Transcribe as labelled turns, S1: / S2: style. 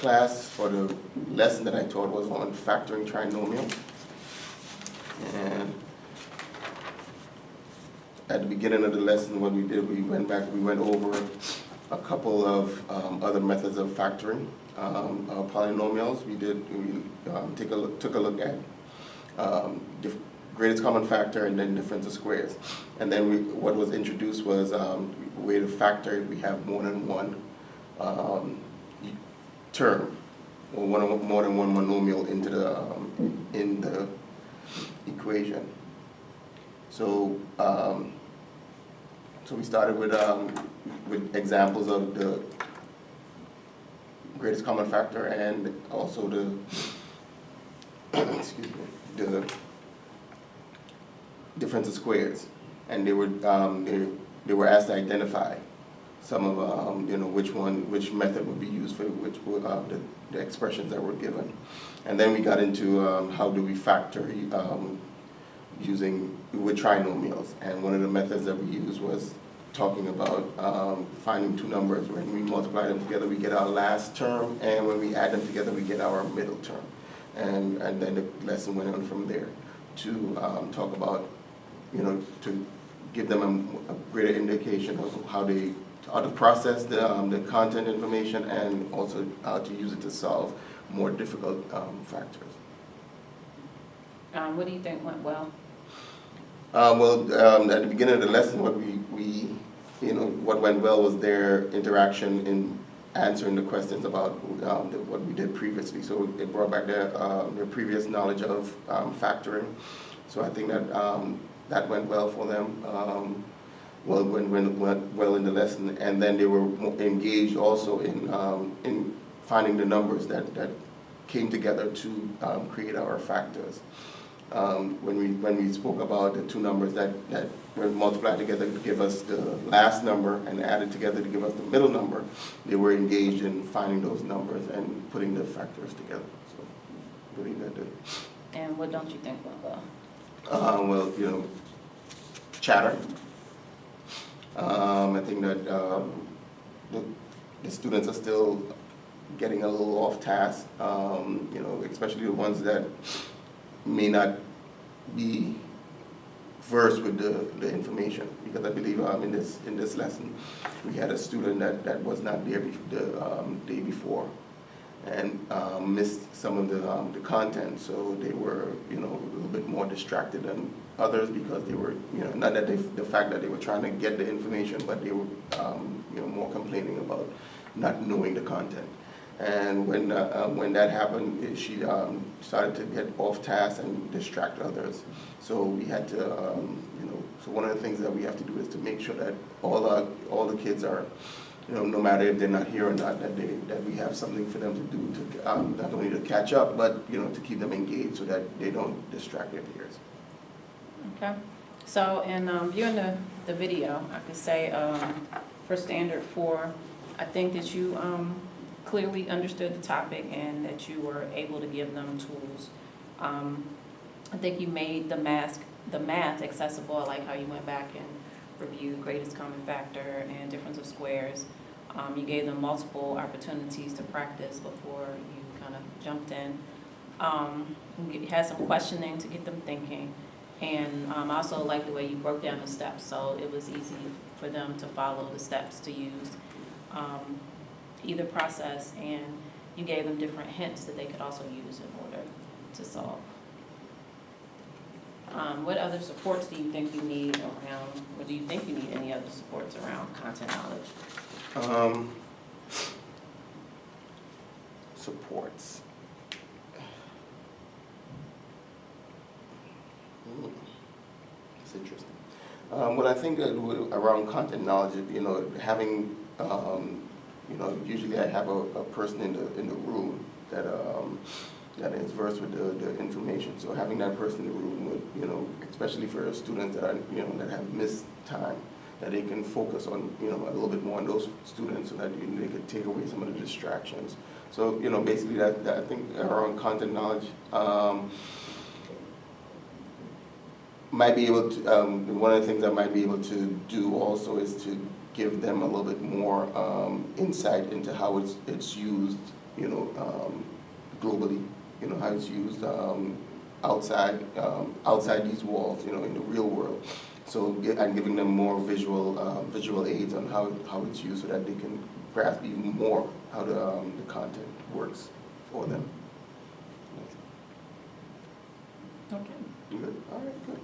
S1: class or the lesson that I taught was on factoring trinomial. And at the beginning of the lesson, what we did, we went over a couple of other methods of factoring polynomials. We took a look at greatest common factor and then difference of squares. And then what was introduced was a way to factor if we have more than one term or more than one monomial into in the equation. So so we started with examples of the greatest common factor and also the excuse me, the difference of squares, and they were asked to identify some of which method would be used for the expressions that were given, and then we got into how do we factor with trinomials, and one of the methods that we used was talking about finding two numbers. When we multiply them together, we get our last term, and when we add them together, we get our middle term, and then the lesson went on from there to talk about, to give them a greater indication of how to process the content information and also how to use it to solve more difficult factors.
S2: What do you think went well?
S1: At the beginning of the lesson, what went well was their interaction in answering the questions about what we did previously. So it brought back their previous knowledge of factoring. So I think that went well for them. Went well in the lesson, and then they were engaged also in finding the numbers that came together to create our factors. When we spoke about the two numbers that were multiplied together to give us the last number and added together to give us the middle number, they were engaged in finding those numbers and putting the factors together. So I believe that did.
S2: And what don't you think went well?
S1: Chatter. I think that the students are still getting a little off task, especially the ones that may not be versed with the information, because I believe in this lesson we had a student that was not there the day before and missed some of the content, so they were a little bit more distracted than others because they were not that the fact that they were trying to get the information, but they were more complaining about not knowing the content. And when that happened, she started to get off task and distract others. So we had to, so one of the things that we have to do is to make sure that all the kids are, no matter if they're not here or not, that we have something for them to do to not only to catch up, but to keep them engaged so that they don't distract their peers.
S2: Okay. So in viewing the video, I could say for Standard 4, I think that you clearly understood the topic and that you were able to give them tools. I think you made the math accessible. I like how you went back and reviewed greatest common factor and difference of squares. You gave them multiple opportunities to practice before you kind of jumped in. You had some questioning to get them thinking. And I also like the way you broke down the steps, so it was easy for them to follow the steps to use either process, and you gave them different hints that they could also use in order to solve. What other supports do you think you need around, or do you think you need any other supports around content knowledge?
S1: Supports. That's interesting. Well, I think that around content knowledge, having usually I have a person in the room that is versed with the information. So having that person in the room would, especially for students that are that have missed time, that they can focus on a little bit more on those students, so that they could take away some of the distractions. So basically that I think around content knowledge. Might be able to, one of the things I might be able to do also is to give them a little bit more insight into how it's used you know, globally, you know, how it's used outside these walls, you know, in the real world. So I'm giving them more visual aids on how it's used so that they can grasp even more how the content works for them.
S2: Okay.
S1: Good. All right. Good.